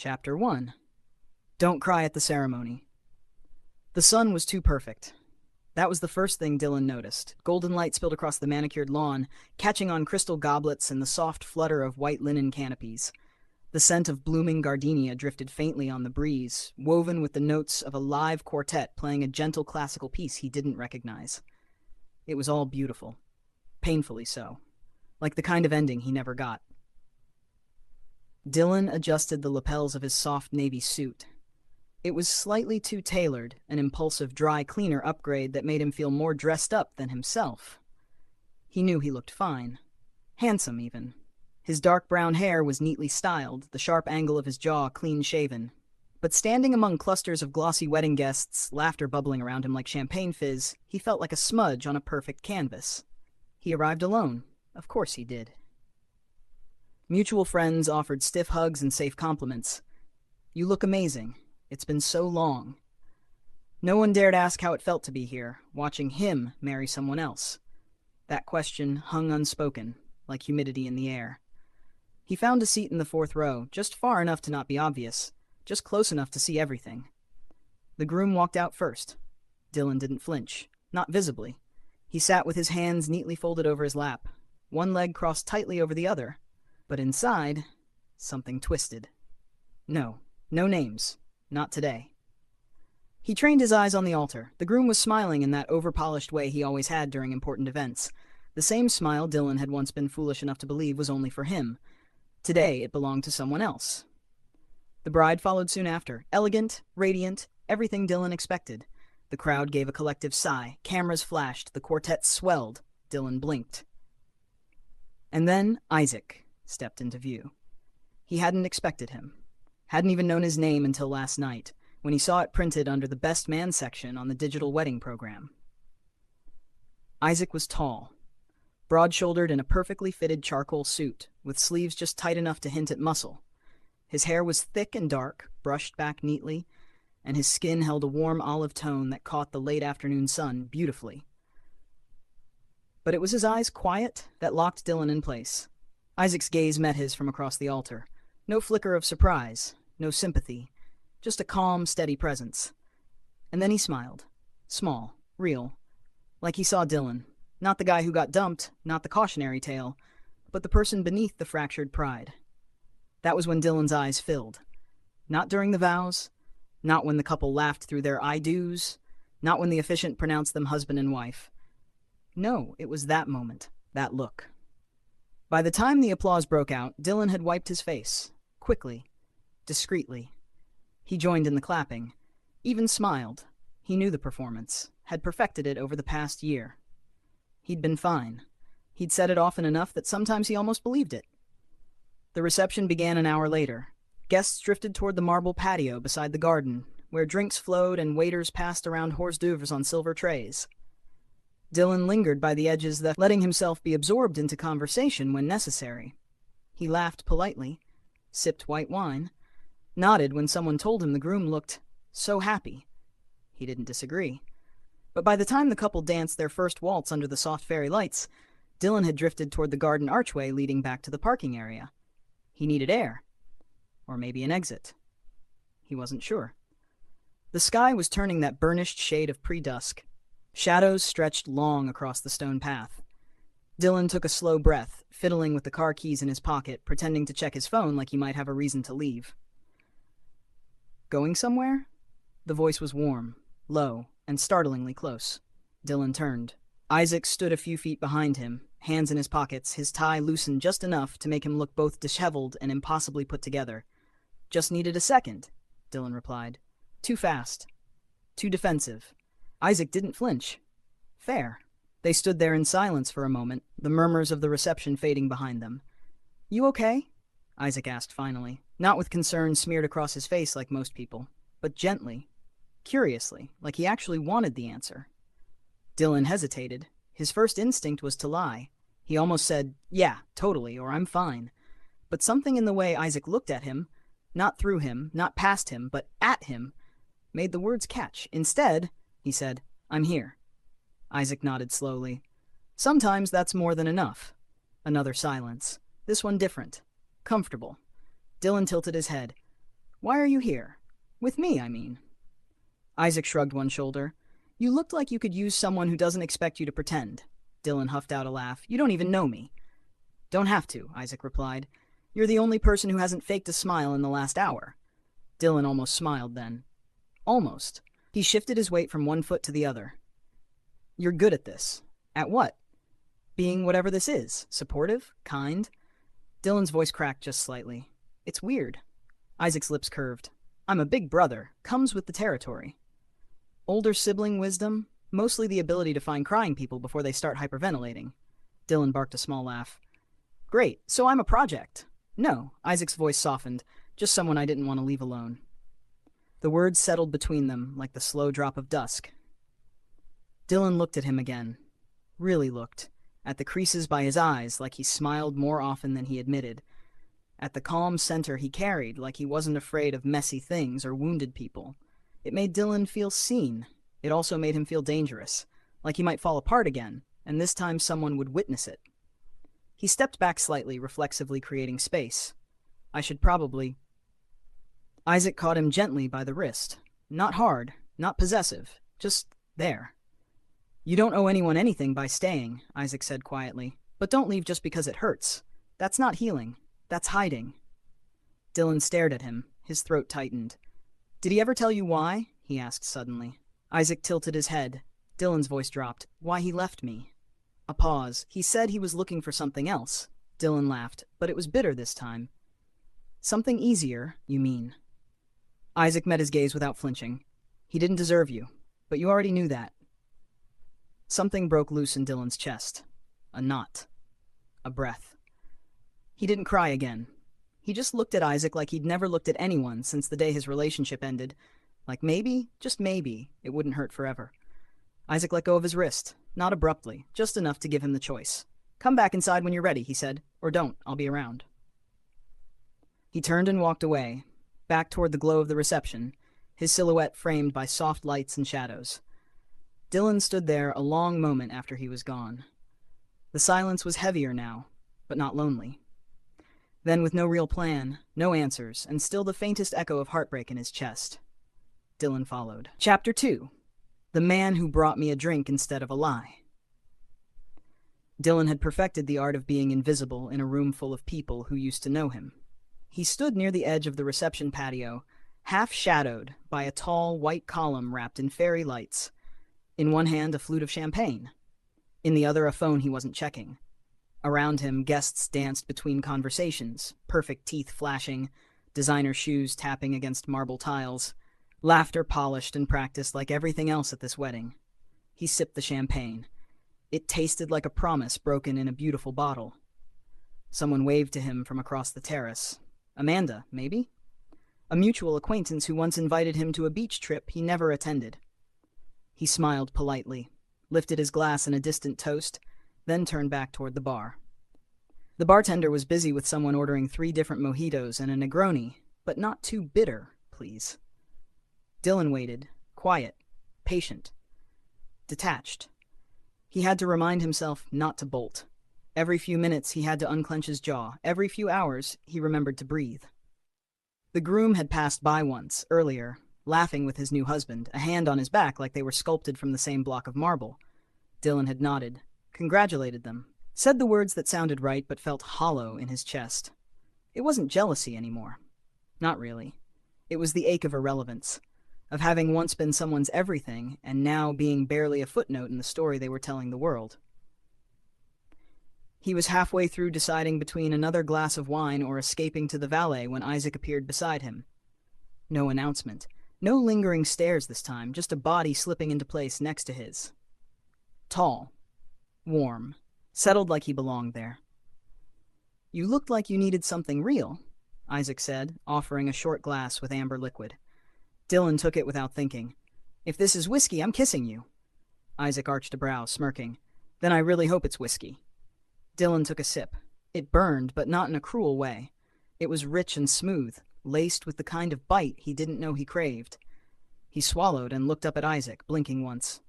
Chapter 1. Don't Cry at the Ceremony. The sun was too perfect. That was the first thing Dylan noticed. Golden light spilled across the manicured lawn, catching on crystal goblets and the soft flutter of white linen canopies. The scent of blooming gardenia drifted faintly on the breeze, woven with the notes of a live quartet playing a gentle classical piece he didn't recognize. It was all beautiful. Painfully so. Like the kind of ending he never got. Dylan adjusted the lapels of his soft navy suit. It was slightly too tailored, an impulsive dry cleaner upgrade that made him feel more dressed up than himself. He knew he looked fine. Handsome, even. His dark brown hair was neatly styled, the sharp angle of his jaw clean-shaven. But standing among clusters of glossy wedding guests, laughter bubbling around him like champagne fizz, he felt like a smudge on a perfect canvas. He arrived alone. Of course he did. Mutual friends offered stiff hugs and safe compliments. "You look amazing. It's been so long." No one dared ask how it felt to be here, watching him marry someone else. That question hung unspoken, like humidity in the air. He found a seat in the fourth row, just far enough to not be obvious, just close enough to see everything. The groom walked out first. Dylan didn't flinch, not visibly. He sat with his hands neatly folded over his lap, one leg crossed tightly over the other. But inside, something twisted. No names. Not today. He trained his eyes on the altar. The groom was smiling in that over-polished way he always had during important events. The same smile Dylan had once been foolish enough to believe was only for him. Today, it belonged to someone else. The bride followed soon after, elegant, radiant, everything Dylan expected. The crowd gave a collective sigh. Cameras flashed. The quartet swelled. Dylan blinked. And then Isaac stepped into view. He hadn't expected him. Hadn't even known his name until last night, when he saw it printed under the Best Man section on the digital wedding program. Isaac was tall, broad-shouldered in a perfectly fitted charcoal suit, with sleeves just tight enough to hint at muscle. His hair was thick and dark, brushed back neatly, and his skin held a warm olive tone that caught the late afternoon sun beautifully. But it was his eyes quiet that locked Dylan in place. Isaac's gaze met his from across the altar. No flicker of surprise, no sympathy, just a calm, steady presence. And then he smiled. Small, real, like he saw Dylan. Not the guy who got dumped, not the cautionary tale, but the person beneath the fractured pride. That was when Dylan's eyes filled. Not during the vows, not when the couple laughed through their I do's, not when the officiant pronounced them husband and wife. No, it was that moment, that look. By the time the applause broke out, Dylan had wiped his face, quickly, discreetly. He joined in the clapping, even smiled. He knew the performance, had perfected it over the past year. He'd been fine. He'd said it often enough that sometimes he almost believed it. The reception began an hour later. Guests drifted toward the marble patio beside the garden, where drinks flowed and waiters passed around hors d'oeuvres on silver trays. Dylan lingered by the edges, letting himself be absorbed into conversation when necessary. He laughed politely, sipped white wine, nodded when someone told him the groom looked so happy. He didn't disagree. But by the time the couple danced their first waltz under the soft fairy lights, Dylan had drifted toward the garden archway leading back to the parking area. He needed air. Or maybe an exit. He wasn't sure. The sky was turning that burnished shade of pre-dusk. Shadows stretched long across the stone path. Dylan took a slow breath, fiddling with the car keys in his pocket, pretending to check his phone like he might have a reason to leave. Going somewhere? The voice was warm, low, and startlingly close. Dylan turned. Isaac stood a few feet behind him, hands in his pockets, his tie loosened just enough to make him look both disheveled and impossibly put together. "Just needed a second," Dylan replied. "Too fast. Too defensive." Isaac didn't flinch. Fair. They stood there in silence for a moment, the murmurs of the reception fading behind them. "You okay?" Isaac asked finally, not with concern smeared across his face like most people, but gently, curiously, like he actually wanted the answer. Dylan hesitated. His first instinct was to lie. He almost said, "Yeah, totally," or "I'm fine." But something in the way Isaac looked at him, not through him, not past him, but at him, made the words catch. Instead, he said, "I'm here." Isaac nodded slowly. "Sometimes that's more than enough." Another silence. This one different. Comfortable. Dylan tilted his head. Why are you here? With me, I mean. Isaac shrugged one shoulder. You looked like you could use someone who doesn't expect you to pretend. Dylan huffed out a laugh. You don't even know me. Don't have to, Isaac replied. You're the only person who hasn't faked a smile in the last hour. Dylan almost smiled then. Almost. He shifted his weight from one foot to the other. You're good at this. At what? Being whatever this is. Supportive? Kind? Dylan's voice cracked just slightly. It's weird. Isaac's lips curved. I'm a big brother. Comes with the territory. Older sibling wisdom? Mostly the ability to find crying people before they start hyperventilating. Dylan barked a small laugh. Great, so I'm a project. No, Isaac's voice softened. Just someone I didn't want to leave alone. The words settled between them like the slow drop of dusk. Dylan looked at him again. Really looked. At the creases by his eyes, like he smiled more often than he admitted. At the calm center he carried, like he wasn't afraid of messy things or wounded people. It made Dylan feel seen. It also made him feel dangerous, like he might fall apart again, and this time someone would witness it. He stepped back slightly, reflexively creating space. I should probably... Isaac caught him gently by the wrist. Not hard, not possessive, just there. You don't owe anyone anything by staying, Isaac said quietly. But don't leave just because it hurts. That's not healing. That's hiding. Dylan stared at him, his throat tightened. Did he ever tell you why? He asked suddenly. Isaac tilted his head. Dylan's voice dropped. Why he left me. A pause. He said he was looking for something else. Dylan laughed, but it was bitter this time. Something easier, you mean? Isaac met his gaze without flinching. He didn't deserve you, but you already knew that. Something broke loose in Dylan's chest. A knot. A breath. He didn't cry again. He just looked at Isaac like he'd never looked at anyone since the day his relationship ended. Like maybe, just maybe, it wouldn't hurt forever. Isaac let go of his wrist, not abruptly, just enough to give him the choice. Come back inside when you're ready, he said. Or don't, I'll be around. He turned and walked away, back toward the glow of the reception, his silhouette framed by soft lights and shadows. Dylan stood there a long moment after he was gone. The silence was heavier now, but not lonely. Then, with no real plan, no answers, and still the faintest echo of heartbreak in his chest, Dylan followed. Chapter 2. The Man Who Brought Me a Drink Instead of a Lie. Dylan had perfected the art of being invisible in a room full of people who used to know him. He stood near the edge of the reception patio, half shadowed by a tall white column wrapped in fairy lights. In one hand, a flute of champagne. In the other, a phone he wasn't checking. Around him, guests danced between conversations, perfect teeth flashing, designer shoes tapping against marble tiles, laughter polished and practiced like everything else at this wedding. He sipped the champagne. It tasted like a promise broken in a beautiful bottle. Someone waved to him from across the terrace. Amanda, maybe? A mutual acquaintance who once invited him to a beach trip he never attended. He smiled politely, lifted his glass in a distant toast, then turned back toward the bar. The bartender was busy with someone ordering 3 different mojitos and a Negroni, but not too bitter, please. Dylan waited, quiet, patient, detached. He had to remind himself not to bolt. Every few minutes he had to unclench his jaw. Every few hours he remembered to breathe. The groom had passed by once, earlier, laughing with his new husband, a hand on his back like they were sculpted from the same block of marble. Dylan had nodded, congratulated them, said the words that sounded right but felt hollow in his chest. It wasn't jealousy anymore. Not really. It was the ache of irrelevance, of having once been someone's everything and now being barely a footnote in the story they were telling the world. He was halfway through deciding between another glass of wine or escaping to the valet when Isaac appeared beside him. No announcement. No lingering stares this time, just a body slipping into place next to his. Tall. Warm. Settled like he belonged there. You looked like you needed something real, Isaac said, offering a short glass with amber liquid. Dylan took it without thinking. If this is whiskey, I'm kissing you. Isaac arched a brow, smirking. Then I really hope it's whiskey. Dylan took a sip. It burned, but not in a cruel way. It was rich and smooth, laced with the kind of bite he didn't know he craved. He swallowed and looked up at Isaac, blinking once.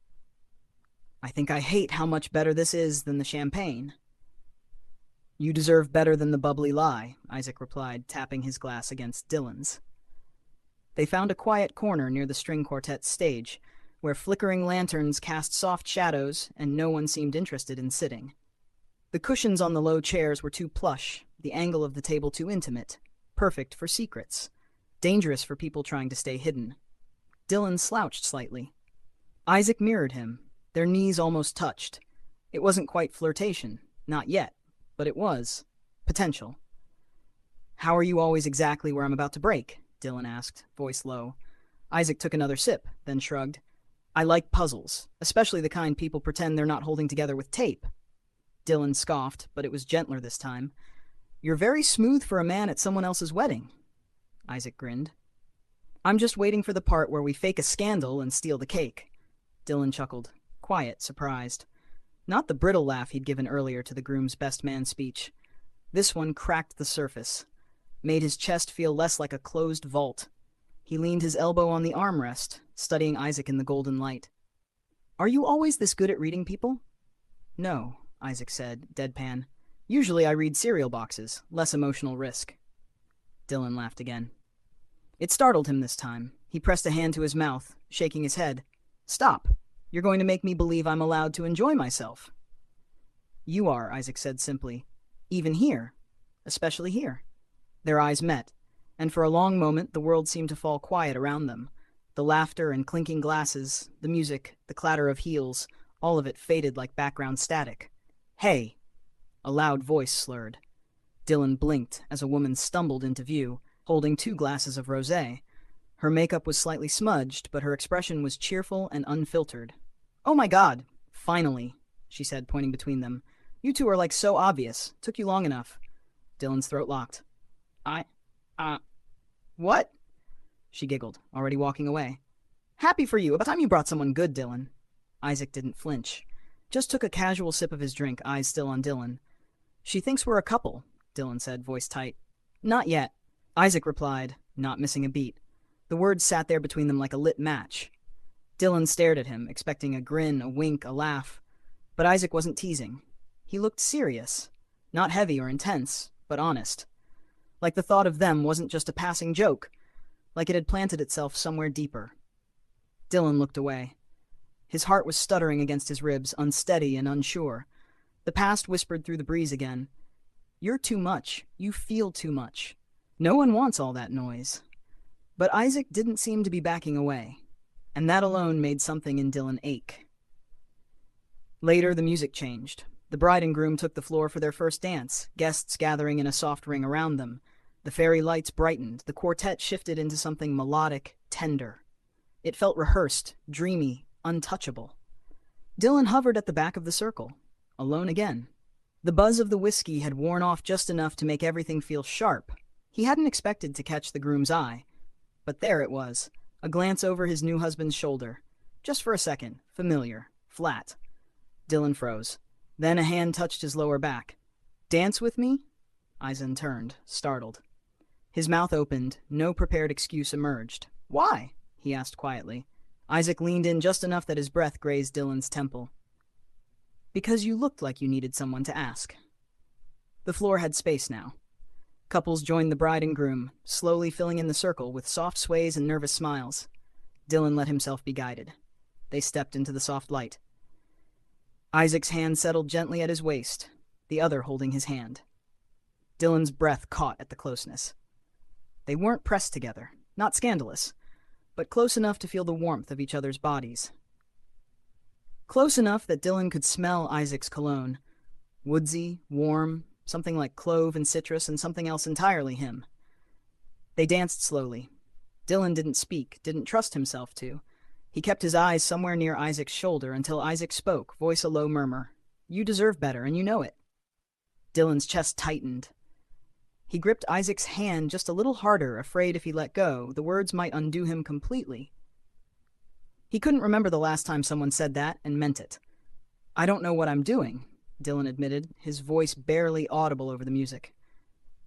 I think I hate how much better this is than the champagne. You deserve better than the bubbly lie, Isaac replied, tapping his glass against Dylan's. They found a quiet corner near the string quartet's stage, where flickering lanterns cast soft shadows and no one seemed interested in sitting. The cushions on the low chairs were too plush, the angle of the table too intimate, perfect for secrets, dangerous for people trying to stay hidden. Dylan slouched slightly. Isaac mirrored him, their knees almost touched. It wasn't quite flirtation, not yet, but it was. Potential. "How are you always exactly where I'm about to break?" Dylan asked, voice low. Isaac took another sip, then shrugged. "I like puzzles, especially the kind people pretend they're not holding together with tape." Dylan scoffed, but it was gentler this time. "You're very smooth for a man at someone else's wedding." Isaac grinned. "I'm just waiting for the part where we fake a scandal and steal the cake." Dylan chuckled, quiet, surprised. Not the brittle laugh he'd given earlier to the groom's best man speech. This one cracked the surface, made his chest feel less like a closed vault. He leaned his elbow on the armrest, studying Isaac in the golden light. "Are you always this good at reading people?" "No," Isaac said, deadpan. "Usually I read cereal boxes, less emotional risk." Dylan laughed again. It startled him this time. He pressed a hand to his mouth, shaking his head. "Stop. You're going to make me believe I'm allowed to enjoy myself." "You are," Isaac said simply. "Even here. Especially here." Their eyes met, and for a long moment the world seemed to fall quiet around them. The laughter and clinking glasses, the music, the clatter of heels, all of it faded like background static. "Hey!" A loud voice slurred. Dylan blinked as a woman stumbled into view, holding 2 glasses of rosé. Her makeup was slightly smudged, but her expression was cheerful and unfiltered. "Oh my God! Finally," she said, pointing between them. "You two are like so obvious. Took you long enough." Dylan's throat locked. What?" She giggled, already walking away. "Happy for you. About time you brought someone good, Dylan." Isaac didn't flinch. Just took a casual sip of his drink, eyes still on Dylan. "She thinks we're a couple," Dylan said, voice tight. "Not yet," Isaac replied, not missing a beat. The words sat there between them like a lit match. Dylan stared at him, expecting a grin, a wink, a laugh. But Isaac wasn't teasing. He looked serious. Not heavy or intense, but honest. Like the thought of them wasn't just a passing joke. Like it had planted itself somewhere deeper. Dylan looked away. His heart was stuttering against his ribs, unsteady and unsure. The past whispered through the breeze again. "You're too much. You feel too much. No one wants all that noise." But Isaac didn't seem to be backing away, and that alone made something in Dylan ache. Later, the music changed. The bride and groom took the floor for their first dance, guests gathering in a soft ring around them. The fairy lights brightened, the quartet shifted into something melodic, tender. It felt rehearsed, dreamy, untouchable. Dylan hovered at the back of the circle, alone again. The buzz of the whiskey had worn off just enough to make everything feel sharp. He hadn't expected to catch the groom's eye. But there it was, a glance over his new husband's shoulder. Just for a second, familiar, flat. Dylan froze. Then a hand touched his lower back. "Dance with me?" Eisen turned, startled. His mouth opened, no prepared excuse emerged. "Why?" he asked quietly. Isaac leaned in just enough that his breath grazed Dylan's temple. "Because you looked like you needed someone to ask." The floor had space now. Couples joined the bride and groom, slowly filling in the circle with soft sways and nervous smiles. Dylan let himself be guided. They stepped into the soft light. Isaac's hand settled gently at his waist, the other holding his hand. Dylan's breath caught at the closeness. They weren't pressed together, not scandalous, but close enough to feel the warmth of each other's bodies. Close enough that Dylan could smell Isaac's cologne. Woodsy, warm, something like clove and citrus, and something else entirely him. They danced slowly. Dylan didn't speak, didn't trust himself to. He kept his eyes somewhere near Isaac's shoulder until Isaac spoke, voice a low murmur. "You deserve better, and you know it." Dylan's chest tightened. He gripped Isaac's hand just a little harder, afraid if he let go, the words might undo him completely. He couldn't remember the last time someone said that and meant it. "I don't know what I'm doing," Dylan admitted, his voice barely audible over the music.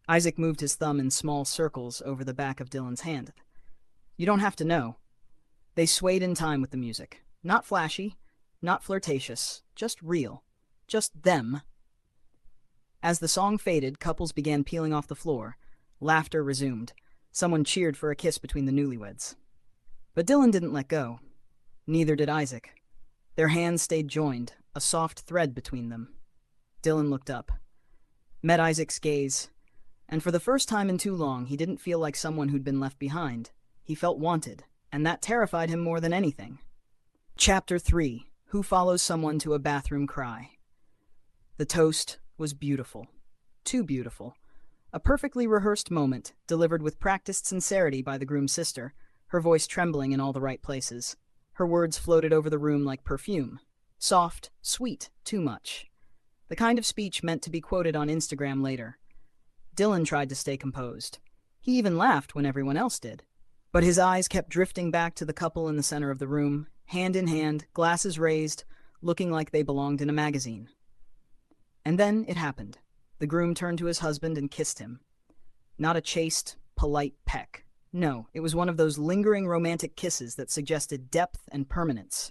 Isaac moved his thumb in small circles over the back of Dylan's hand. "You don't have to know." They swayed in time with the music. Not flashy, not flirtatious, just real. Just them. As the song faded, couples began peeling off the floor. Laughter resumed. Someone cheered for a kiss between the newlyweds. But Dylan didn't let go. Neither did Isaac. Their hands stayed joined, a soft thread between them. Dylan looked up, met Isaac's gaze, and for the first time in too long, he didn't feel like someone who'd been left behind. He felt wanted, and that terrified him more than anything. Chapter 3: Who Follows Someone to a Bathroom Cry. The toast was beautiful. Too beautiful. A perfectly rehearsed moment, delivered with practiced sincerity by the groom's sister, her voice trembling in all the right places. Her words floated over the room like perfume. Soft, sweet, too much. The kind of speech meant to be quoted on Instagram later. Dylan tried to stay composed. He even laughed when everyone else did. But his eyes kept drifting back to the couple in the center of the room, hand in hand, glasses raised, looking like they belonged in a magazine. And then it happened. The groom turned to his husband and kissed him. Not a chaste, polite peck. No, it was one of those lingering romantic kisses that suggested depth and permanence.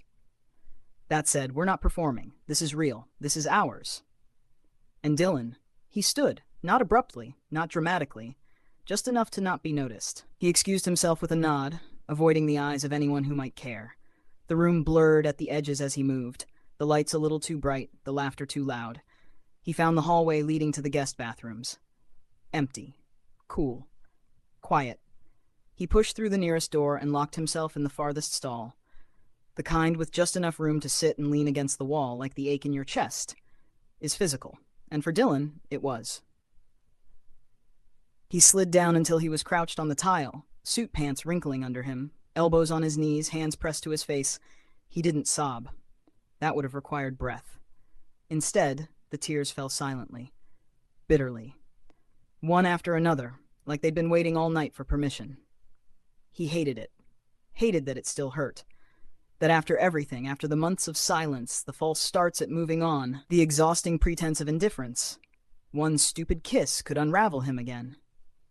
That said, we're not performing. This is real. This is ours. And Dylan, he stood, not abruptly, not dramatically, just enough to not be noticed. He excused himself with a nod, avoiding the eyes of anyone who might care. The room blurred at the edges as he moved, the lights a little too bright, the laughter too loud. He found the hallway leading to the guest bathrooms. Empty. Cool. Quiet. He pushed through the nearest door and locked himself in the farthest stall. The kind with just enough room to sit and lean against the wall like the ache in your chest is physical, and for Dylan, it was. He slid down until he was crouched on the tile, suit pants wrinkling under him, elbows on his knees, hands pressed to his face. He didn't sob. That would have required breath. Instead, the tears fell silently, bitterly, one after another, like they'd been waiting all night for permission. He hated it, hated that it still hurt, that after everything, after the months of silence, the false starts at moving on, the exhausting pretense of indifference, one stupid kiss could unravel him again.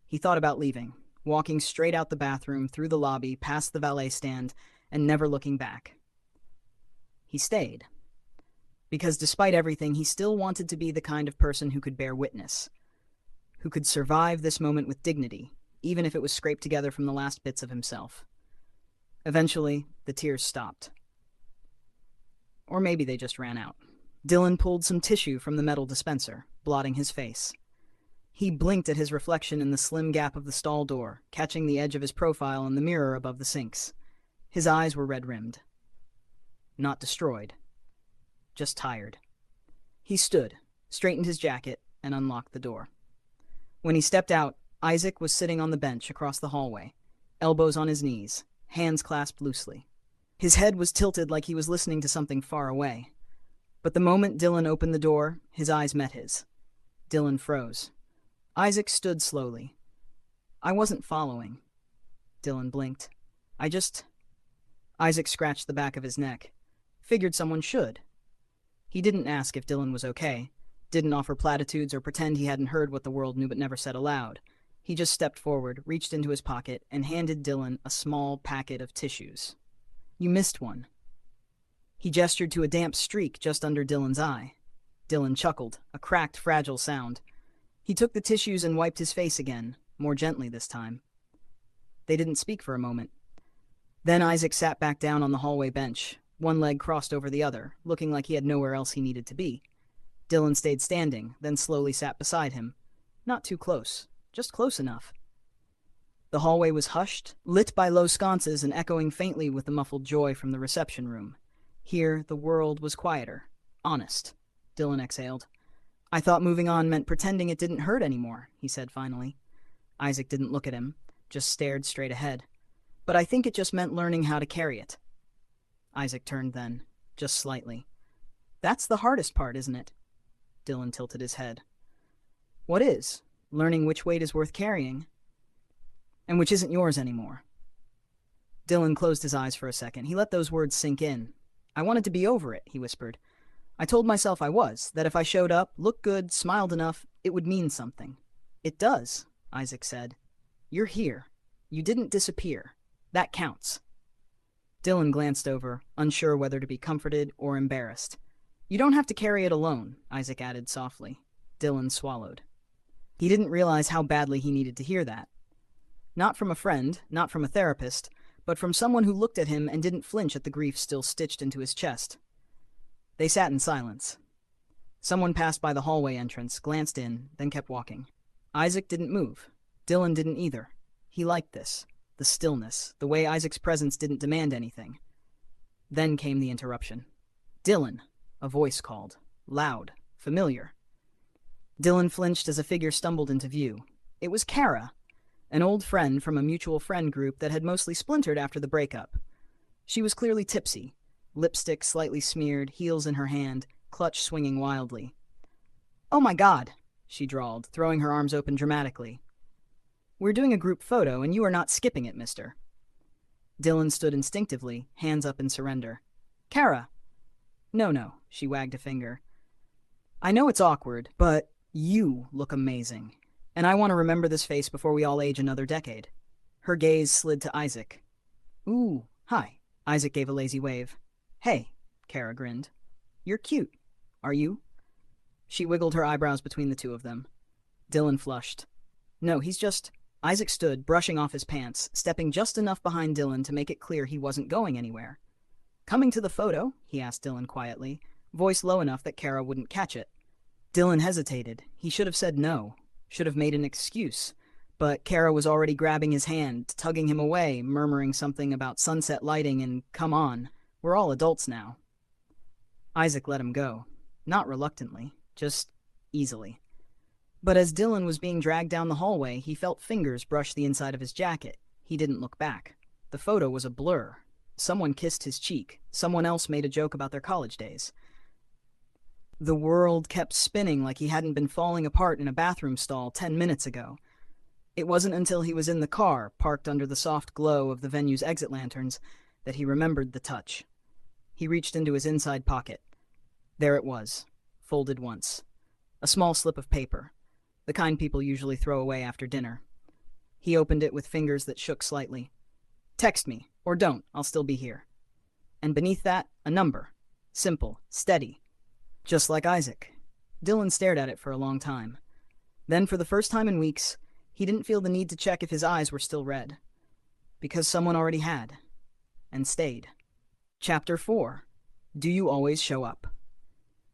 He thought about leaving, walking straight out the bathroom, through the lobby, past the valet stand, and never looking back. He stayed. Because despite everything, he still wanted to be the kind of person who could bear witness, who could survive this moment with dignity, even if it was scraped together from the last bits of himself. Eventually, the tears stopped. Or maybe they just ran out. Dylan pulled some tissue from the metal dispenser, blotting his face. He blinked at his reflection in the slim gap of the stall door, catching the edge of his profile in the mirror above the sinks. His eyes were red-rimmed. Not destroyed. Just tired. He stood, straightened his jacket, and unlocked the door. When he stepped out, Isaac was sitting on the bench across the hallway, elbows on his knees, hands clasped loosely. His head was tilted like he was listening to something far away. But the moment Dylan opened the door, his eyes met his. Dylan froze. Isaac stood slowly. I wasn't following. Dylan blinked. Isaac scratched the back of his neck. Figured someone should. He didn't ask if Dylan was okay, didn't offer platitudes or pretend he hadn't heard what the world knew but never said aloud. He just stepped forward, reached into his pocket, and handed Dylan a small packet of tissues. You missed one. He gestured to a damp streak just under Dylan's eye. Dylan chuckled, a cracked, fragile sound. He took the tissues and wiped his face again, more gently this time. They didn't speak for a moment. Then Isaac sat back down on the hallway bench, one leg crossed over the other, looking like he had nowhere else he needed to be. Dylan stayed standing, then slowly sat beside him. Not too close, just close enough. The hallway was hushed, lit by low sconces and echoing faintly with the muffled joy from the reception room. Here, the world was quieter. Honest. Dylan exhaled. I thought moving on meant pretending it didn't hurt anymore, he said finally. Isaac didn't look at him, just stared straight ahead. But I think it just meant learning how to carry it. Isaac turned then, just slightly. That's the hardest part, isn't it? Dylan tilted his head. What is? Learning which weight is worth carrying, and which isn't yours anymore. Dylan closed his eyes for a second. He let those words sink in. I wanted to be over it, he whispered. I told myself I was, that if I showed up, looked good, smiled enough, it would mean something. It does, Isaac said. You're here. You didn't disappear. That counts. Dylan glanced over, unsure whether to be comforted or embarrassed. You don't have to carry it alone, Isaac added softly. Dylan swallowed. He didn't realize how badly he needed to hear that. Not from a friend, not from a therapist, but from someone who looked at him and didn't flinch at the grief still stitched into his chest. They sat in silence. Someone passed by the hallway entrance, glanced in, then kept walking. Isaac didn't move. Dylan didn't either. He liked this. The stillness, the way Isaac's presence didn't demand anything. Then came the interruption. "Dylan," a voice called. Loud, familiar. Dylan flinched as a figure stumbled into view. It was Kara, an old friend from a mutual friend group that had mostly splintered after the breakup. She was clearly tipsy, lipstick slightly smeared, heels in her hand, clutch swinging wildly. "Oh my God," she drawled, throwing her arms open dramatically. "We're doing a group photo, and you are not skipping it, mister." Dylan stood instinctively, hands up in surrender. "Kara!" No, she wagged a finger. "I know it's awkward, but you look amazing. And I want to remember this face before we all age another decade." Her gaze slid to Isaac. "Ooh, hi." Isaac gave a lazy wave. "Hey," Kara grinned. "You're cute. Are you?" She wiggled her eyebrows between the two of them. Dylan flushed. "No, he's just—" Isaac stood, brushing off his pants, stepping just enough behind Dylan to make it clear he wasn't going anywhere. "Coming to the photo?" he asked Dylan quietly, voice low enough that Kara wouldn't catch it. Dylan hesitated. He should have said no, should have made an excuse. But Kara was already grabbing his hand, tugging him away, murmuring something about sunset lighting and, "Come on, we're all adults now." Isaac let him go. Not reluctantly, just easily. But as Dylan was being dragged down the hallway, he felt fingers brush the inside of his jacket. He didn't look back. The photo was a blur. Someone kissed his cheek. Someone else made a joke about their college days. The world kept spinning like he hadn't been falling apart in a bathroom stall 10 minutes ago. It wasn't until he was in the car, parked under the soft glow of the venue's exit lanterns, that he remembered the touch. He reached into his inside pocket. There it was, folded once. A small slip of paper, the kind people usually throw away after dinner. He opened it with fingers that shook slightly. "Text me, or don't, I'll still be here." And beneath that, a number. Simple, steady. Just like Isaac. Dylan stared at it for a long time. Then, for the first time in weeks, he didn't feel the need to check if his eyes were still red. Because someone already had. And stayed. Chapter 4. Do You Always Show Up?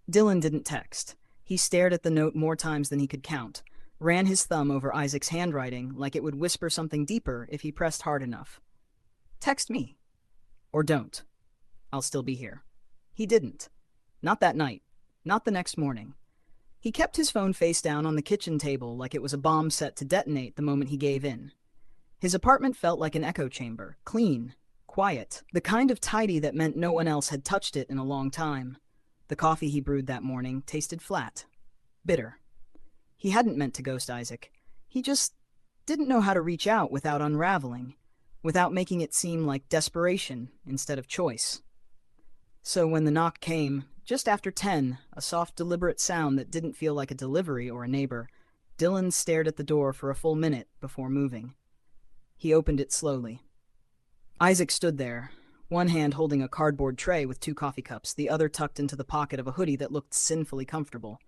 Dylan didn't text. He stared at the note more times than he could count, ran his thumb over Isaac's handwriting like it would whisper something deeper if he pressed hard enough. "Text me. Or don't. I'll still be here." He didn't. Not that night. Not the next morning. He kept his phone face down on the kitchen table like it was a bomb set to detonate the moment he gave in. His apartment felt like an echo chamber, clean, quiet, the kind of tidy that meant no one else had touched it in a long time. The coffee he brewed that morning tasted flat, bitter. He hadn't meant to ghost Isaac. He just didn't know how to reach out without unraveling, without making it seem like desperation instead of choice. So when the knock came, just after 10, a soft, deliberate sound that didn't feel like a delivery or a neighbor, Dylan stared at the door for a full minute before moving. He opened it slowly. Isaac stood there, one hand holding a cardboard tray with 2 coffee cups, the other tucked into the pocket of a hoodie that looked sinfully comfortable.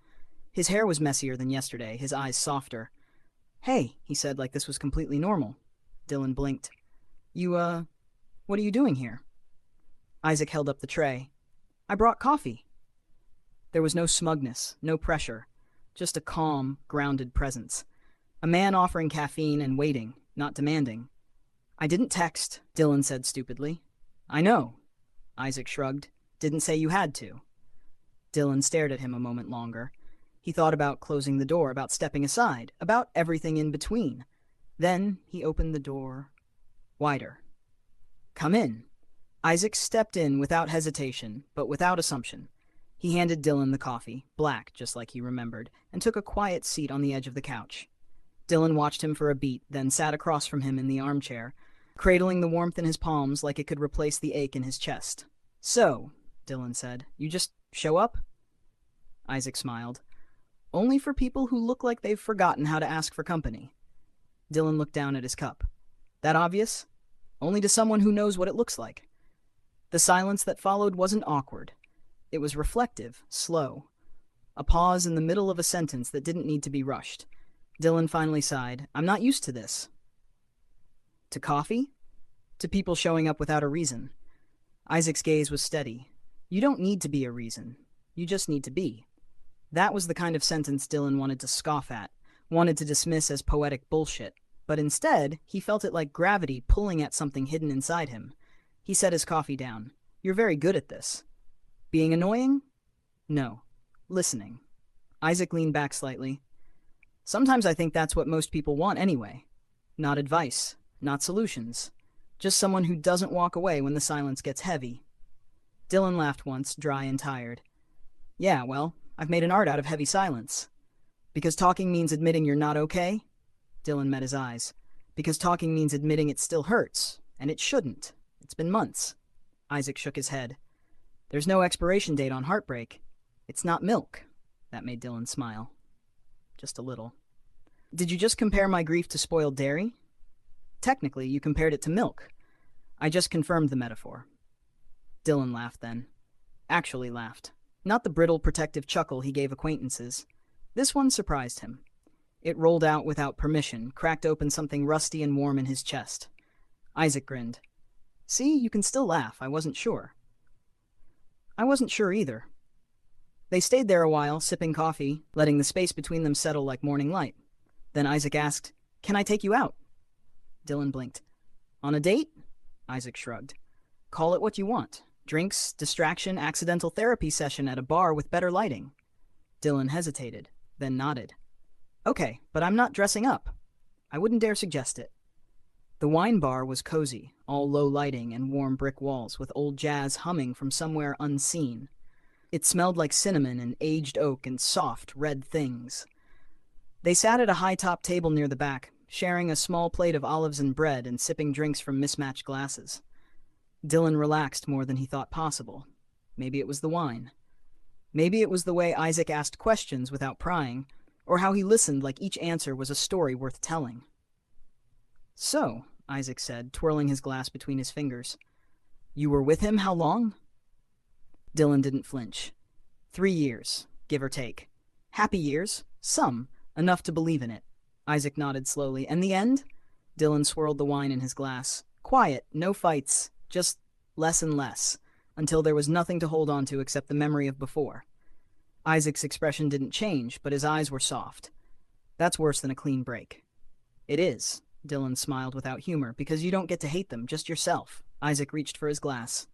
His hair was messier than yesterday, his eyes softer. "Hey," he said like this was completely normal. Dylan blinked. What are you doing here?" Isaac held up the tray. "I brought coffee." There was no smugness, no pressure, just a calm, grounded presence. A man offering caffeine and waiting, not demanding. "I didn't text," Dylan said stupidly. "I know." Isaac shrugged. "Didn't say you had to." Dylan stared at him a moment longer. He thought about closing the door, about stepping aside, about everything in between. Then he opened the door wider. "Come in." Isaac stepped in without hesitation, but without assumption. He handed Dylan the coffee, black just like he remembered, and took a quiet seat on the edge of the couch. Dylan watched him for a beat, then sat across from him in the armchair, cradling the warmth in his palms like it could replace the ache in his chest. "So," Dylan said, "you just show up?" Isaac smiled. "Only for people who look like they've forgotten how to ask for company." Dylan looked down at his cup. "That obvious? Only to someone who knows what it looks like." The silence that followed wasn't awkward. It was reflective, slow. A pause in the middle of a sentence that didn't need to be rushed. Dylan finally sighed. "I'm not used to this." To coffee? To people showing up without a reason. Isaac's gaze was steady. You don't need to be a reason. You just need to be. That was the kind of sentence Dylan wanted to scoff at, wanted to dismiss as poetic bullshit. But instead, he felt it like gravity pulling at something hidden inside him. He set his coffee down. You're very good at this. Being annoying? No. Listening. Isaac leaned back slightly. Sometimes I think that's what most people want anyway. Not advice, not solutions. Just someone who doesn't walk away when the silence gets heavy. Dylan laughed once, dry and tired. Yeah, well, I've made an art out of heavy silence. Because talking means admitting you're not okay? Dylan met his eyes. Because talking means admitting it still hurts, and it shouldn't. It's been months. Isaac shook his head. There's no expiration date on heartbreak. It's not milk. That made Dylan smile. Just a little. Did you just compare my grief to spoiled dairy? Technically, you compared it to milk. I just confirmed the metaphor. Dylan laughed then. Actually laughed. Not the brittle, protective chuckle he gave acquaintances. This one surprised him. It rolled out without permission, cracked open something rusty and warm in his chest. Isaac grinned. See, you can still laugh. I wasn't sure. I wasn't sure either. They stayed there a while, sipping coffee, letting the space between them settle like morning light. Then Isaac asked, Can I take you out? Dylan blinked. On a date? Isaac shrugged. Call it what you want. Drinks, distraction, accidental therapy session at a bar with better lighting. Dylan hesitated, then nodded. Okay, but I'm not dressing up. I wouldn't dare suggest it. The wine bar was cozy, all low lighting and warm brick walls with old jazz humming from somewhere unseen. It smelled like cinnamon and aged oak and soft, red things. They sat at a high-top table near the back, sharing a small plate of olives and bread and sipping drinks from mismatched glasses. Dylan relaxed more than he thought possible. Maybe it was the wine. Maybe it was the way Isaac asked questions without prying, or how he listened like each answer was a story worth telling. So, Isaac said, twirling his glass between his fingers. You were with him how long? Dylan didn't flinch. 3 years, give or take. Happy years, some, enough to believe in it. Isaac nodded slowly. And the end? Dylan swirled the wine in his glass. Quiet, no fights, just less and less, until there was nothing to hold on to except the memory of before. Isaac's expression didn't change, but his eyes were soft. That's worse than a clean break. It is, Dylan smiled without humor, because you don't get to hate them, just yourself. Isaac reached for his glass.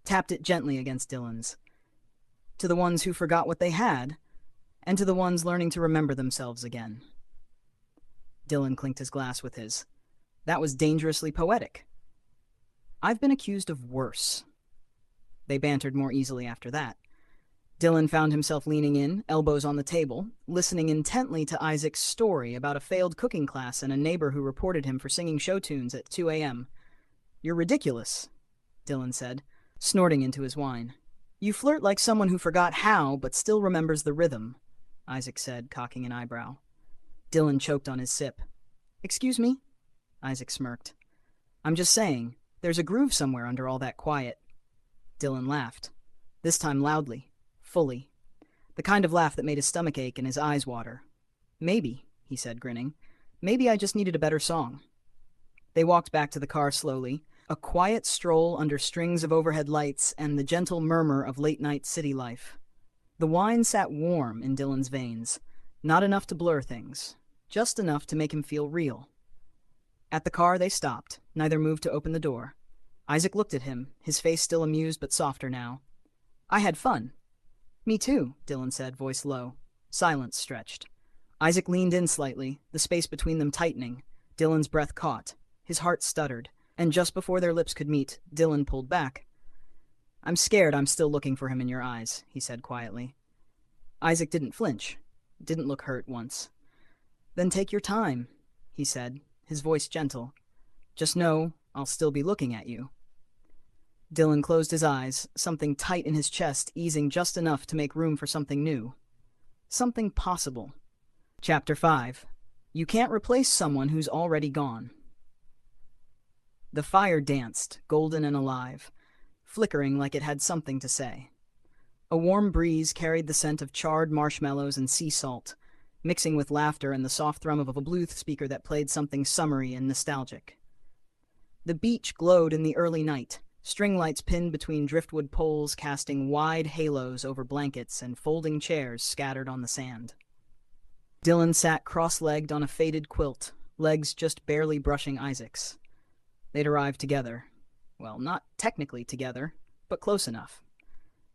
Tapped it gently against Dylan's. To the ones who forgot what they had, and to the ones learning to remember themselves again. Dylan clinked his glass with his. That was dangerously poetic. I've been accused of worse. They bantered more easily after that. Dylan found himself leaning in, elbows on the table, listening intently to Isaac's story about a failed cooking class and a neighbor who reported him for singing show tunes at 2 a.m. You're ridiculous, Dylan said, snorting into his wine. You flirt like someone who forgot how, but still remembers the rhythm, Isaac said, cocking an eyebrow. Dylan choked on his sip. Excuse me? Isaac smirked. I'm just saying, there's a groove somewhere under all that quiet. Dylan laughed, this time loudly, fully. The kind of laugh that made his stomach ache and his eyes water. Maybe, he said, grinning. Maybe I just needed a better song. They walked back to the car slowly, a quiet stroll under strings of overhead lights and the gentle murmur of late-night city life. The wine sat warm in Dylan's veins, not enough to blur things, just enough to make him feel real. At the car, they stopped. Neither moved to open the door. Isaac looked at him, his face still amused but softer now. I had fun. Me too, Dylan said, voice low. Silence stretched. Isaac leaned in slightly, the space between them tightening. Dylan's breath caught. His heart stuttered, and just before their lips could meet, Dylan pulled back. I'm scared I'm still looking for him in your eyes, he said quietly. Isaac didn't flinch, didn't look hurt once. Then take your time, he said, his voice gentle. Just know I'll still be looking at you. Dylan closed his eyes, something tight in his chest easing just enough to make room for something new. Something possible. Chapter 5. You can't replace someone who's already gone. The fire danced, golden and alive, flickering like it had something to say. A warm breeze carried the scent of charred marshmallows and sea salt, mixing with laughter and the soft thrum of a Bluetooth speaker that played something summery and nostalgic. The beach glowed in the early night, string lights pinned between driftwood poles casting wide halos over blankets and folding chairs scattered on the sand. Dylan sat cross-legged on a faded quilt, legs just barely brushing Isaac's. They'd arrived together. Well, not technically together, but close enough.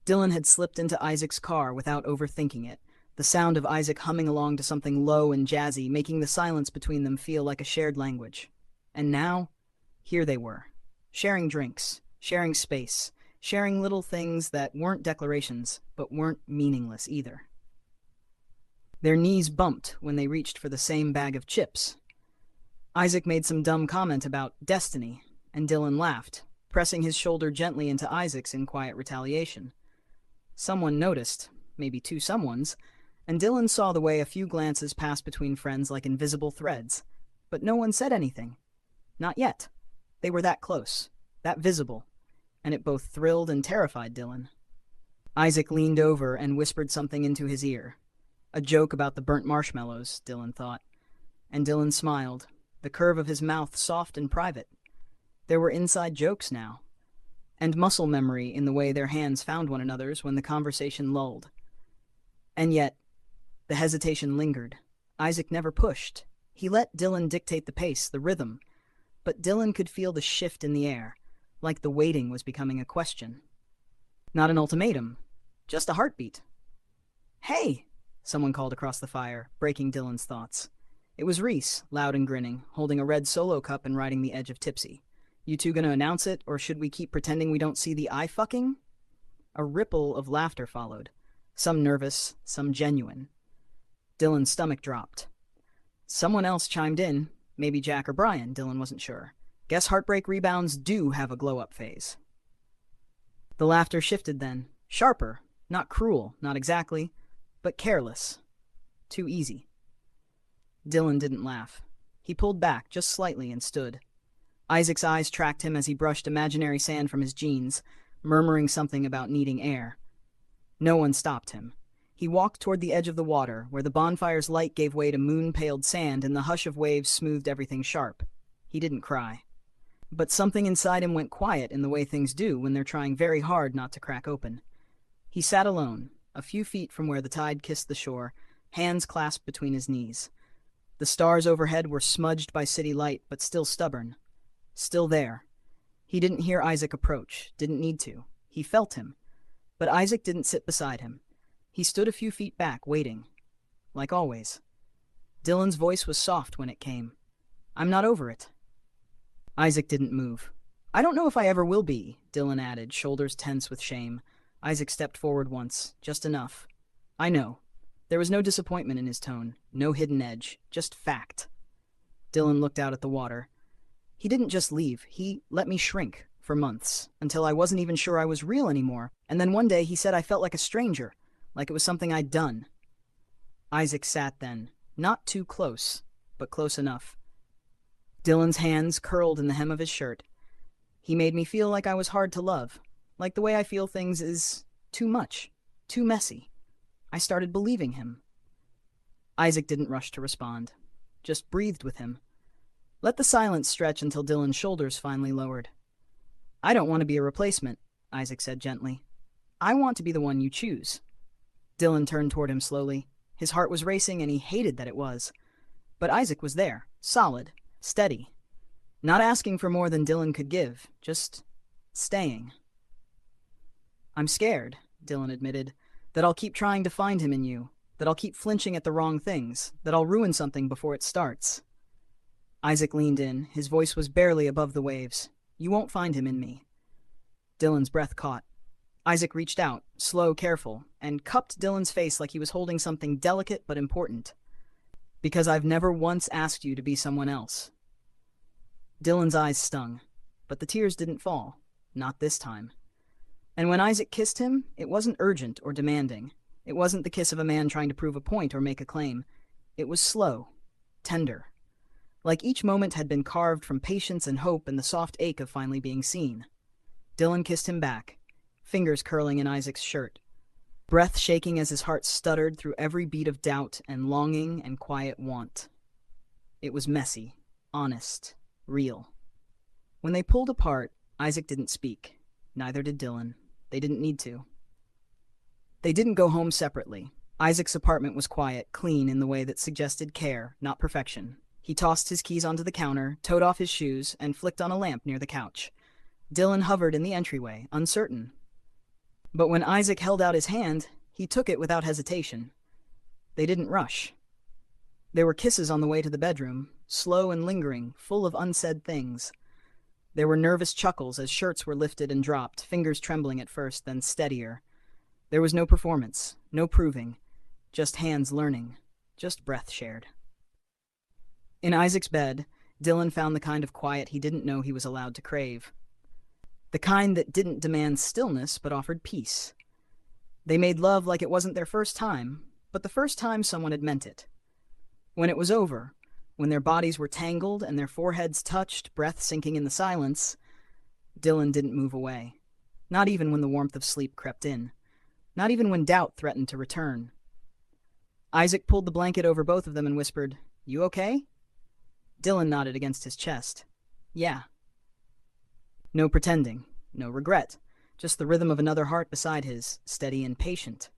Dylan had slipped into Isaac's car without overthinking it, the sound of Isaac humming along to something low and jazzy, making the silence between them feel like a shared language. And now, here they were, sharing drinks, sharing space, sharing little things that weren't declarations, but weren't meaningless either. Their knees bumped when they reached for the same bag of chips. Isaac made some dumb comment about destiny, and Dylan laughed, pressing his shoulder gently into Isaac's in quiet retaliation. Someone noticed, maybe two someones, and Dylan saw the way a few glances passed between friends like invisible threads, but no one said anything. Not yet. They were that close, that visible, and it both thrilled and terrified Dylan. Isaac leaned over and whispered something into his ear. A joke about the burnt marshmallows, Dylan thought. And Dylan smiled, the curve of his mouth soft and private. There were inside jokes now, and muscle memory in the way their hands found one another's when the conversation lulled. And yet, the hesitation lingered. Isaac never pushed. He let Dylan dictate the pace, the rhythm, but Dylan could feel the shift in the air, like the waiting was becoming a question. Not an ultimatum, just a heartbeat. "Hey!" someone called across the fire, breaking Dylan's thoughts. It was Reese, loud and grinning, holding a red Solo cup and riding the edge of tipsy. "You two gonna announce it, or should we keep pretending we don't see the eye-fucking?" A ripple of laughter followed, some nervous, some genuine. Dylan's stomach dropped. Someone else chimed in, maybe Jack or Brian, Dylan wasn't sure. Guess heartbreak rebounds do have a glow-up phase. The laughter shifted then, sharper, not cruel, not exactly, but careless. Too easy. Dylan didn't laugh. He pulled back just slightly and stood. Isaac's eyes tracked him as he brushed imaginary sand from his jeans, murmuring something about needing air. No one stopped him. He walked toward the edge of the water, where the bonfire's light gave way to moon-paled sand and the hush of waves smoothed everything sharp. He didn't cry. But something inside him went quiet in the way things do when they're trying very hard not to crack open. He sat alone, a few feet from where the tide kissed the shore, hands clasped between his knees. The stars overhead were smudged by city light, but still stubborn. Still there. He didn't hear Isaac approach, didn't need to. He felt him. But Isaac didn't sit beside him. He stood a few feet back, waiting. Like always. Dylan's voice was soft when it came. "I'm not over it." Isaac didn't move. "I don't know if I ever will be," Dylan added, shoulders tense with shame. Isaac stepped forward once, just enough. "I know." There was no disappointment in his tone, no hidden edge, just fact. Dylan looked out at the water. "He didn't just leave, he let me shrink, for months, until I wasn't even sure I was real anymore, and then one day he said I felt like a stranger, like it was something I'd done." Isaac sat then, not too close, but close enough. Dylan's hands curled in the hem of his shirt. "He made me feel like I was hard to love, like the way I feel things is too much, too messy. I started believing him." Isaac didn't rush to respond, just breathed with him. Let the silence stretch until Dylan's shoulders finally lowered. "I don't want to be a replacement," Isaac said gently. "I want to be the one you choose." Dylan turned toward him slowly. His heart was racing and he hated that it was. But Isaac was there, solid, steady. Not asking for more than Dylan could give, just staying. "I'm scared," Dylan admitted, "that I'll keep trying to find him in you, that I'll keep flinching at the wrong things, that I'll ruin something before it starts." Isaac leaned in. His voice was barely above the waves. "You won't find him in me." Dylan's breath caught. Isaac reached out, slow, careful, and cupped Dylan's face like he was holding something delicate but important. "Because I've never once asked you to be someone else." Dylan's eyes stung, but the tears didn't fall. Not this time. And when Isaac kissed him, it wasn't urgent or demanding. It wasn't the kiss of a man trying to prove a point or make a claim. It was slow, tender. Like each moment had been carved from patience and hope and the soft ache of finally being seen. Dylan kissed him back, fingers curling in Isaac's shirt. breath shaking as his heart stuttered through every beat of doubt and longing and quiet want. It was messy, honest, real. When they pulled apart, Isaac didn't speak. Neither did Dylan. They didn't need to. They didn't go home separately. Isaac's apartment was quiet, clean in the way that suggested care, not perfection. He tossed his keys onto the counter, toed off his shoes, and flicked on a lamp near the couch. Dylan hovered in the entryway, uncertain. But when Isaac held out his hand, he took it without hesitation. They didn't rush. There were kisses on the way to the bedroom, slow and lingering, full of unsaid things. There were nervous chuckles as shirts were lifted and dropped, fingers trembling at first, then steadier. There was no performance, no proving, just hands learning, just breath shared. In Isaac's bed, Dylan found the kind of quiet he didn't know he was allowed to crave. The kind that didn't demand stillness but offered peace. They made love like it wasn't their first time, but the first time someone had meant it. When it was over, when their bodies were tangled and their foreheads touched, breath sinking in the silence, Dylan didn't move away. Not even when the warmth of sleep crept in. Not even when doubt threatened to return. Isaac pulled the blanket over both of them and whispered, "You okay?" Dylan nodded against his chest. "Yeah." No pretending, no regret, just the rhythm of another heart beside his, steady and patient.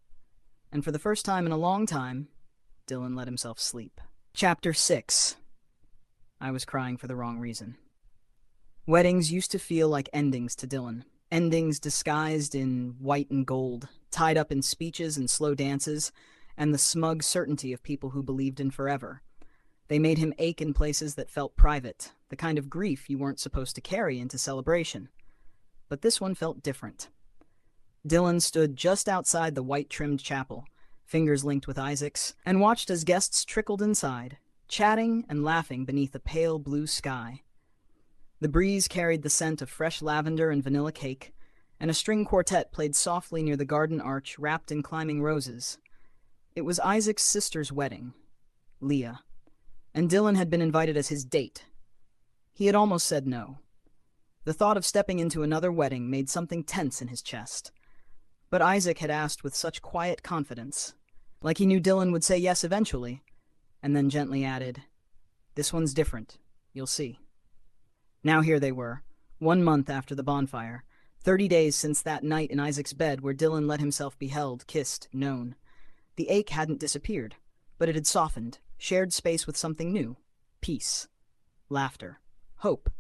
And for the first time in a long time, Dylan let himself sleep. Chapter 6. I was crying for the wrong reason. Weddings used to feel like endings to Dylan. Endings disguised in white and gold, tied up in speeches and slow dances, and the smug certainty of people who believed in forever. They made him ache in places that felt private, the kind of grief you weren't supposed to carry into celebration. But this one felt different. Dylan stood just outside the white-trimmed chapel, fingers linked with Isaac's, and watched as guests trickled inside, chatting and laughing beneath a pale blue sky. The breeze carried the scent of fresh lavender and vanilla cake, and a string quartet played softly near the garden arch wrapped in climbing roses. It was Isaac's sister's wedding, Leah, and Dylan had been invited as his date. He had almost said no. The thought of stepping into another wedding made something tense in his chest. But Isaac had asked with such quiet confidence, like he knew Dylan would say yes eventually, and then gently added, "This one's different, you'll see." Now here they were, 1 month after the bonfire, 30 days since that night in Isaac's bed where Dylan let himself be held, kissed, known. The ache hadn't disappeared, but it had softened, shared space with something new. Peace. Laughter. Hope.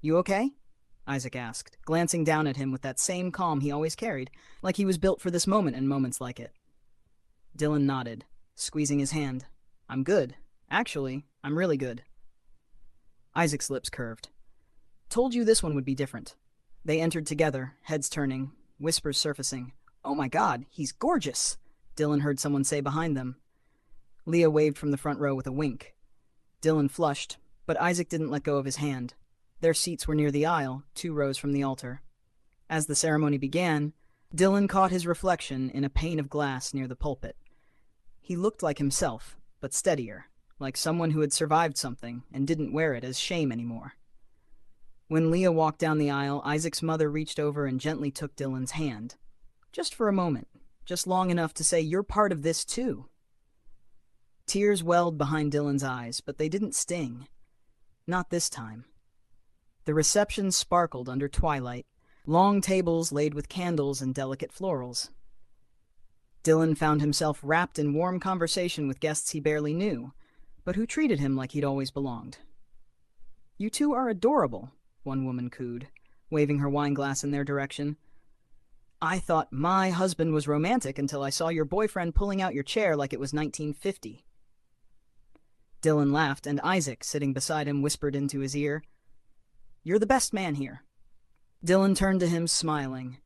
"You okay?" Isaac asked, glancing down at him with that same calm he always carried, like he was built for this moment and moments like it. Dylan nodded, squeezing his hand. "I'm good. Actually, I'm really good." Isaac's lips curved. "Told you this one would be different." They entered together, heads turning, whispers surfacing. "Oh my God, he's gorgeous!" Dylan heard someone say behind them. Leah waved from the front row with a wink. Dylan flushed, but Isaac didn't let go of his hand. Their seats were near the aisle, 2 rows from the altar. As the ceremony began, Dylan caught his reflection in a pane of glass near the pulpit. He looked like himself, but steadier, like someone who had survived something and didn't wear it as shame anymore. When Leah walked down the aisle, Isaac's mother reached over and gently took Dylan's hand. Just for a moment, just long enough to say, "You're part of this too." Tears welled behind Dylan's eyes, but they didn't sting. Not this time. The reception sparkled under twilight, long tables laid with candles and delicate florals. Dylan found himself wrapped in warm conversation with guests he barely knew, but who treated him like he'd always belonged. "You two are adorable," one woman cooed, waving her wine glass in their direction. "I thought my husband was romantic until I saw your boyfriend pulling out your chair like it was 1950. Dylan laughed, and Isaac, sitting beside him, whispered into his ear, "You're the best man here." Dylan turned to him, smiling.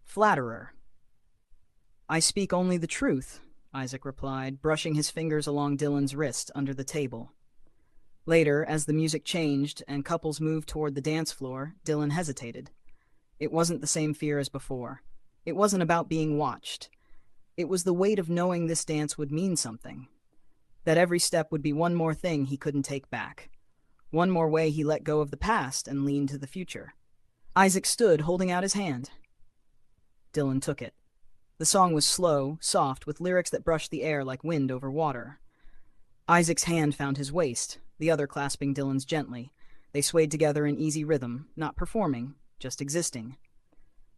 "Flatterer." "I speak only the truth," Isaac replied, brushing his fingers along Dylan's wrist under the table. Later, as the music changed and couples moved toward the dance floor, Dylan hesitated. It wasn't the same fear as before. It wasn't about being watched. It was the weight of knowing this dance would mean something. That every step would be one more thing he couldn't take back. One more way he let go of the past and leaned to the future. Isaac stood, holding out his hand. Dylan took it. The song was slow, soft, with lyrics that brushed the air like wind over water. Isaac's hand found his waist, the other clasping Dylan's gently. They swayed together in easy rhythm, not performing, just existing.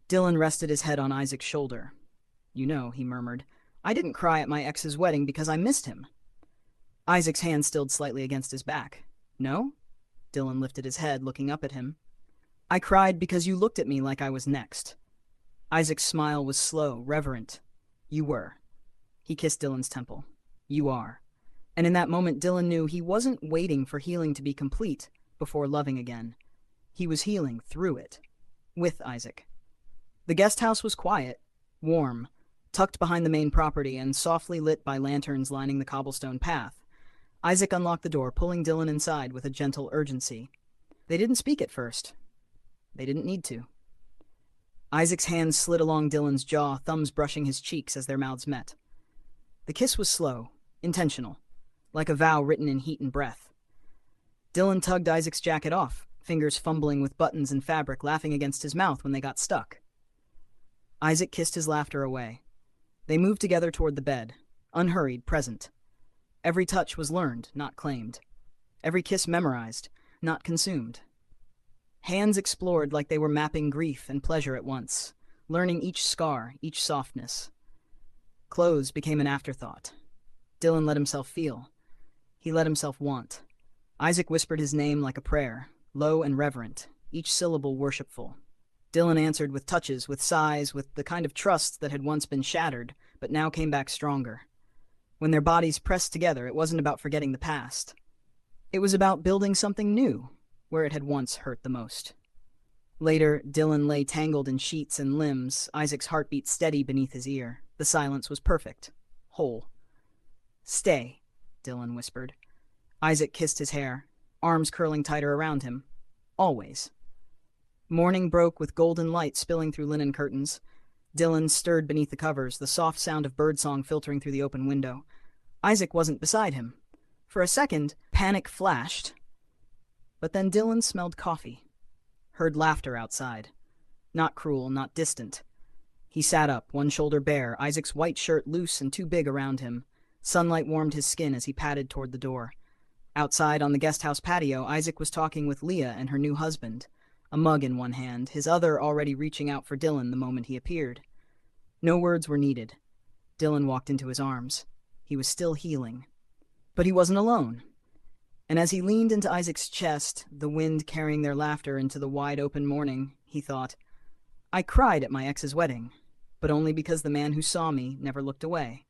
Dylan rested his head on Isaac's shoulder. "You know," he murmured, "I didn't cry at my ex's wedding because I missed him." Isaac's hand stilled slightly against his back. "No?" Dylan lifted his head, looking up at him. "I cried because you looked at me like I was next." Isaac's smile was slow, reverent. "You were." He kissed Dylan's temple. "You are." And in that moment, Dylan knew he wasn't waiting for healing to be complete before loving again. He was healing through it, with Isaac. The guest house was quiet, warm, tucked behind the main property and softly lit by lanterns lining the cobblestone path. Isaac unlocked the door, pulling Dylan inside with a gentle urgency. They didn't speak at first. They didn't need to. Isaac's hands slid along Dylan's jaw, thumbs brushing his cheeks as their mouths met. The kiss was slow, intentional, like a vow written in heat and breath. Dylan tugged Isaac's jacket off, fingers fumbling with buttons and fabric, laughing against his mouth when they got stuck. Isaac kissed his laughter away. They moved together toward the bed, unhurried, present. Every touch was learned, not claimed. Every kiss memorized, not consumed. Hands explored like they were mapping grief and pleasure at once, learning each scar, each softness. Clothes became an afterthought. Dylan let himself feel. He let himself want. Isaac whispered his name like a prayer, low and reverent, each syllable worshipful. Dylan answered with touches, with sighs, with the kind of trust that had once been shattered, but now came back stronger. When their bodies pressed together, it wasn't about forgetting the past. It was about building something new, where it had once hurt the most. Later, Dylan lay tangled in sheets and limbs, Isaac's heartbeat steady beneath his ear. The silence was perfect, whole. "Stay," Dylan whispered. Isaac kissed his hair, arms curling tighter around him. "Always." Morning broke with golden light spilling through linen curtains. Dylan stirred beneath the covers, the soft sound of birdsong filtering through the open window. Isaac wasn't beside him. For a second, panic flashed. But then Dylan smelled coffee. Heard laughter outside. Not cruel, not distant. He sat up, one shoulder bare, Isaac's white shirt loose and too big around him. Sunlight warmed his skin as he padded toward the door. Outside on the guest house patio, Isaac was talking with Leah and her new husband, a mug in one hand, his other already reaching out for Dylan the moment he appeared. No words were needed. Dylan walked into his arms. He was still healing. But he wasn't alone. And as he leaned into Isaac's chest, the wind carrying their laughter into the wide-open morning, he thought, "I cried at my ex's wedding, but only because the man who saw me never looked away."